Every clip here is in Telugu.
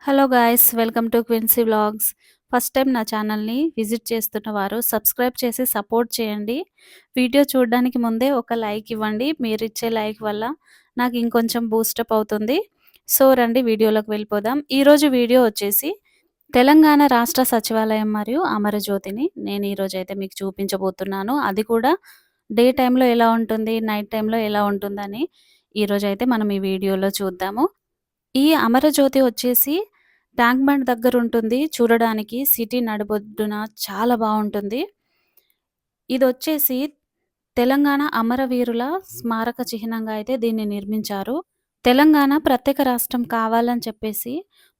Hello guys, welcome to Quincey vlogs. First time నా ఛానల్‌ని విజిట్ చేస్తున్న వారు సబ్స్క్రైబ్ చేసి సపోర్ట్ చేయండి. వీడియో చూడడానికి ముందే ఒక లైక్ ఇవ్వండి. మీరిచ్చే లైక్ వల్ల నాకు ఇంకొంచెం బూస్టప్ అవుతుంది. సో రండి వీడియోలోకి వెళ్ళిపోదాం. ఈరోజు వీడియో వచ్చేసి తెలంగాణ రాష్ట్ర సచివాలయం మరియు అమరజ్యోతిని నేను ఈరోజైతే మీకు చూపించబోతున్నాను. అది కూడా డే టైమ్‌లో ఎలా ఉంటుంది, నైట్ టైమ్‌లో ఎలా ఉంటుందని ఈరోజైతే మనం ఈ వీడియోలో చూద్దాము. ఈ అమరజ్యోతి వచ్చేసి ట్యాంక్ బండ్ దగ్గరుంటుంది. చూడడానికి సిటీ నడిబొడ్డున చాలా బావుంటుంది. ఇదొచ్చేసి తెలంగాణ అమరవీరుల స్మారక చిహ్నంగా అయితే దీన్ని నిర్మించారు. తెలంగాణ ప్రత్యేక రాష్ట్రం కావాలని చెప్పేసి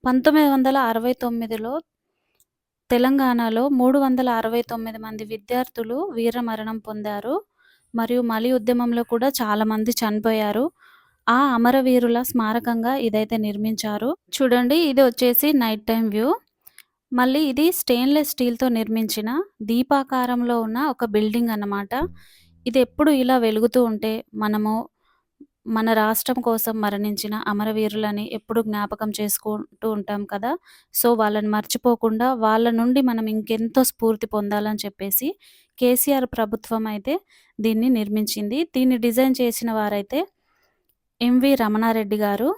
1969లో తెలంగాణలో 369 మంది విద్యార్థులు వీరమరణం పొందారు. మరియు మలి ఉద్యమంలో కూడా చాలామంది చనిపోయారు. ఆ అమరవీరుల స్మారకంగా ఇదైతే నిర్మించారు. చూడండి, ఇది వచ్చేసి నైట్ టైమ్ వ్యూ. మళ్ళీ ఇది స్టెయిన్‌లెస్ స్టీల్‌తో నిర్మించిన దీపాకారంలో ఉన్న ఒక బిల్డింగ్ అన్నమాట. ఇది ఎప్పుడు ఇలా వెలుగుతూ ఉంటే మనము మన రాష్ట్రం కోసం మరణించిన అమరవీరులని ఎప్పుడు జ్ఞాపకం చేసుకుంటూ ఉంటాం కదా! సో, వాళ్ళని మర్చిపోకుండా వాళ్ళ నుండి మనం ఇంకెంతో స్ఫూర్తి పొందాలని చెప్పేసి కేసీఆర్ ప్రభుత్వం అయితే దీన్ని నిర్మించింది. దీన్ని డిజైన్ చేసిన వారైతే ఎంవి రమణారెడ్డి గారు.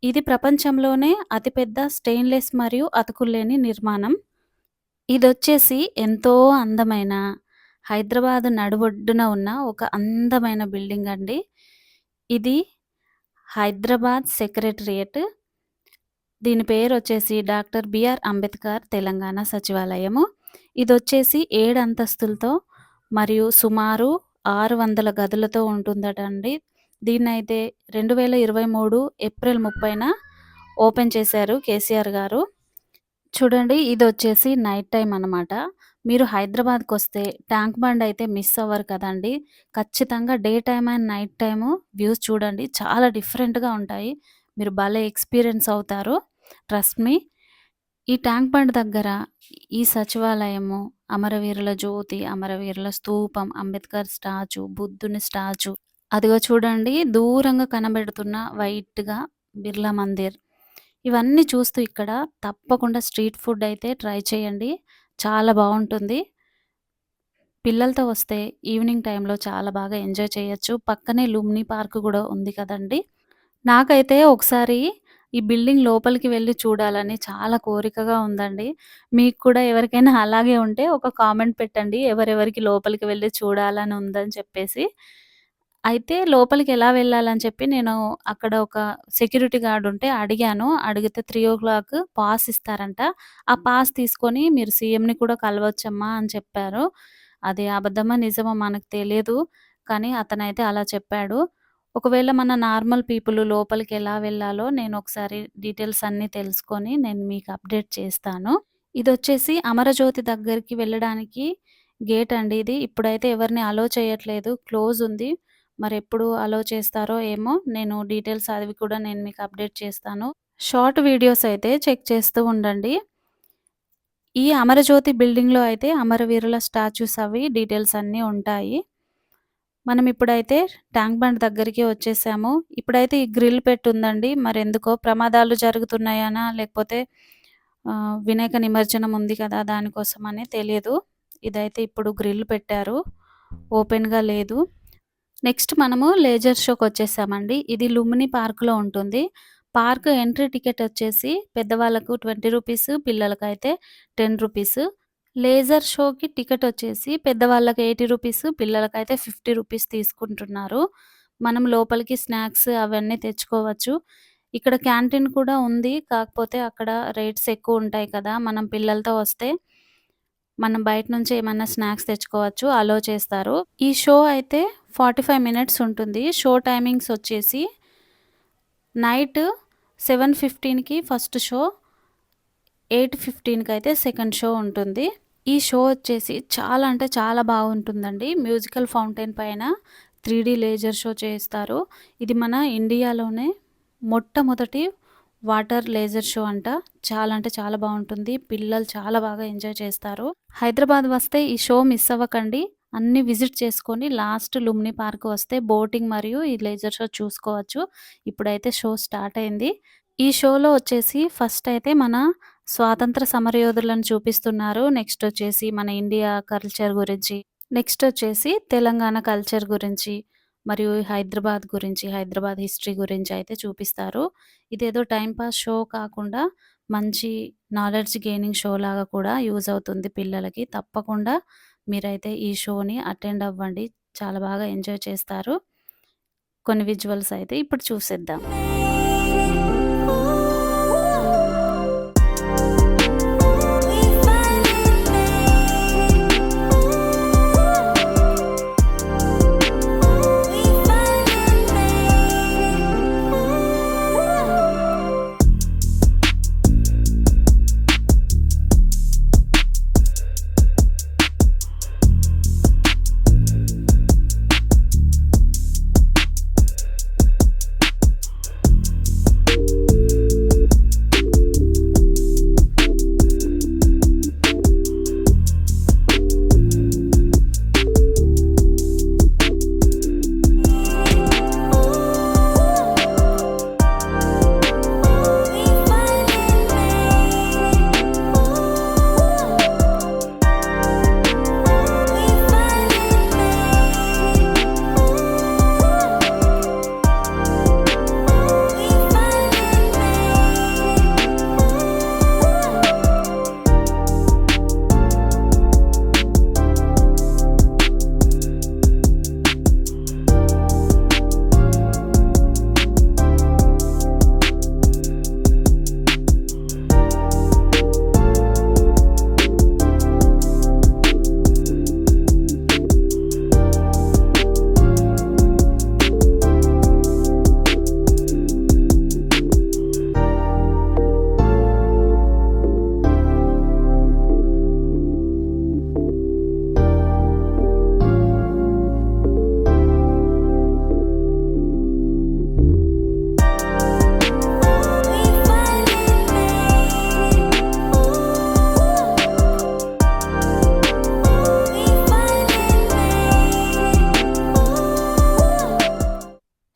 ఇది ప్రపంచంలోనే అతిపెద్ద స్టెయిన్‌లెస్ మరియు అతుకుల్లేని నిర్మాణం. ఇదొచ్చేసి ఎంతో అందమైన హైదరాబాద్ నడిబొడ్డున ఉన్న ఒక అందమైన బిల్డింగ్ అండి. ఇది హైదరాబాద్ సెక్రటేరియట్. దీని పేరొచ్చేసి డాక్టర్ బిఆర్ అంబేద్కర్ తెలంగాణ సచివాలయము. ఇదొచ్చేసి 7 అంతస్తులతో మరియు సుమారు 600 గదులతో ఉంటుందట అండి. దీన్నైతే 2023 ఏప్రిల్ 30న ఓపెన్ చేశారు కేసీఆర్ గారు. చూడండి, ఇదొచ్చేసి నైట్ టైమ్ అనమాట. మీరు హైదరాబాద్‌కొస్తే ట్యాంక్ బండ్ అయితే మిస్ అవ్వరు కదండీ! ఖచ్చితంగా day time and night time views చూడండి. చాలా డిఫరెంట్‌గా ఉంటాయి. మీరు భలే ఎక్స్‌పీరియన్స్ అవుతారు. Trust me. ఈ ట్యాంక్ బండ్ దగ్గర ఈ సచివాలయము, అమరవీరుల జ్యోతి, అమరవీరుల స్తూపం, అంబేద్కర్ స్టాచ్యూ, బుద్ధుని స్టాచ్యూ, అదిగో చూడండి దూరంగా కనబడుతున్న వైట్‌గా బిర్లా మందిర్. ఇవన్నీ చూస్తూ ఇక్కడ తప్పకుండా స్ట్రీట్ ఫుడ్ అయితే ట్రై చేయండి. చాలా బావుంటుంది. పిల్లలతో వస్తే ఈవినింగ్ టైమ్‌లో చాలా బాగా ఎంజాయ్ చేయొచ్చు. పక్కనే లుంబిని పార్క్ గూడా ఉంది కదండీ! నాకైతే ఒకసారి ఈ బిల్డింగ్ లోపలికి వెళ్లి చూడాలని చాలా కోరికగా ఉందండి. మీకు కూడా ఎవరికైనా అలాగే ఉంటే ఒక కామెంట్ పెట్టండి. ఎవరెవరికి లోపలికి వెళ్లి చూడాలని ఉందని చెప్పేసి. అయితే లోపలికి ఎలా వెళ్ళాలని చెప్పి నేను అక్కడ ఒక సెక్యూరిటీ గార్డ్ ఉంటే అడిగాను. అడిగితే 3:00 పాస్ ఇస్తారంట. ఆ పాస్ తీసుకొని మీరు సీఎంని కూడా కలవచ్చమ్మా అని చెప్పారు. అది అబద్ధమో, నిజమో మనకు తెలియదు. కానీ అతనైతే అలా చెప్పాడు. ఒకవేళ మన నార్మల్ పీపుల్ లోపలికి ఎలా వెళ్ళాలో నేను ఒకసారి డీటెయిల్స్ అన్నీ తెలుసుకొని నేను మీకు అప్డేట్ చేస్తాను. ఇదొచ్చేసి అమరజ్యోతి దగ్గరికి వెళ్ళడానికి గేట్ అండి ఇది. ఇప్పుడైతే ఎవరిని అలో చేయట్లేదు. క్లోజ్ ఉంది. మరెప్పుడు అలో చేస్తారో ఏమో! నేను డీటెయిల్స్ అవి కూడా నేను మీకు అప్డేట్ చేస్తాను. షార్ట్ వీడియోస్ అయితే చెక్ చేస్తూ ఉండండి. ఈ అమరజ్యోతి బిల్డింగ్‌లో అయితే అమరవీరుల స్టాచ్యూస్ అవి డీటెయిల్స్ అన్నీ ఉంటాయి. మనం ఇప్పుడైతే ట్యాంక్ బండ్ దగ్గరికి వచ్చేసాము. ఇప్పుడైతే ఈ గ్రిల్ పెట్టుందండి. మరెందుకో ప్రమాదాలు జరుగుతున్నాయనా? లేకపోతే వినాయక నిమజ్జనం ఉంది కదా! దానికోసమని తెలియదు. ఇదైతే ఇప్పుడు గ్రిల్ పెట్టారు. ఓపెన్‌గా లేదు. నెక్స్ట్ మనము లేజర్ షోకొచ్చేసామండి. ఇది లుంబిని పార్క్‌లో ఉంటుంది. పార్క్ ఎంట్రీ టికెట్ వచ్చేసి పెద్దవాళ్ళకు 20 రూపీస్, పిల్లలకైతే 10 రూపీస్. లేజర్ షోకి టికెట్ వచ్చేసి పెద్దవాళ్ళకి 80 రూపీస్, పిల్లలకైతే 50 రూపీస్ తీసుకుంటున్నారు. మనం లోపలికి స్నాక్స్ అవన్నీ తెచ్చుకోవచ్చు. ఇక్కడ క్యాంటీన్ కూడా ఉంది. కాకపోతే అక్కడ రేట్స్ ఎక్కువుంటాయి కదా! మనం పిల్లలతో వస్తే మనం బయట నుంచి ఏమన్నా స్నాక్స్ తెచ్చుకోవచ్చు. అలో చేస్తారు. ఈ షో అయితే 45 మినిట్స్ ఉంటుంది. షో టైమింగ్స్ వచ్చేసి నైట్ 7:15కి ఫస్ట్ షో, 8:15కి అయితే సెకండ్ షో ఉంటుంది. ఈ షో వచ్చేసి చాలా అంటే చాలా బాగుంటుందండి. మ్యూజికల్ ఫౌంటైన్ పైన 3డీ లేజర్ షో చేస్తారు. ఇది మన ఇండియాలోనే మొట్టమొదటి వాటర్ లేజర్ షో అంట. చాలా అంటే చాలా బావుంటుంది. పిల్లలు చాలా బాగా ఎంజాయ్ చేస్తారు. హైదరాబాద్ వస్తే ఈ షో మిస్ అవ్వకండి. అన్నీ విజిట్ చేసుకొని లాస్ట్ లుంబిని పార్క్ వస్తే బోటింగ్ మరియు ఈ లేజర్ షో చూసుకోవచ్చు. ఇప్పుడైతే షో స్టార్ట్ అయింది. ఈ షోలో వచ్చేసి ఫస్ట్ అయితే మన స్వాతంత్ర సమరయోధులను చూపిస్తున్నారు. నెక్స్ట్ వచ్చేసి మన ఇండియా కల్చర్ గురించి, నెక్స్ట్ వచ్చేసి తెలంగాణ కల్చర్ గురించి, మరియు హైదరాబాద్ గురించి, హైదరాబాద్ హిస్టరీ గురించి అయితే చూపిస్తారు. ఇదేదో టైమ్ పాస్ షో కాకుండా మంచి నాలెడ్జ్ గెయినింగ్ షో లాగా కూడా యూజ్ అవుతుంది పిల్లలకి. తప్పకుండా మీరైతే ఈ షోని అటెండ్ అవ్వండి. చాలా బాగా ఎంజాయ్ చేస్తారు. కొన్ని విజువల్స్ అయితే ఇప్పుడు చూసేద్దాం.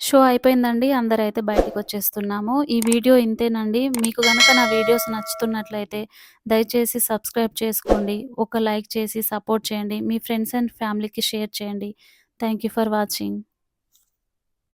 షో అయిపోయిందండి. అందరైతే బయటికొచ్చేస్తున్నాము. ఈ వీడియో ఇంతేనండి. మీకు గనక నా వీడియోస్ నచ్చుతున్నట్లయితే దయచేసి సబ్స్క్రైబ్ చేసుకోండి. ఒక లైక్ చేసి సపోర్ట్ చేయండి. మీ ఫ్రెండ్స్ అండ్ ఫ్యామిలీకి షేర్ చేయండి. Thank you for watching.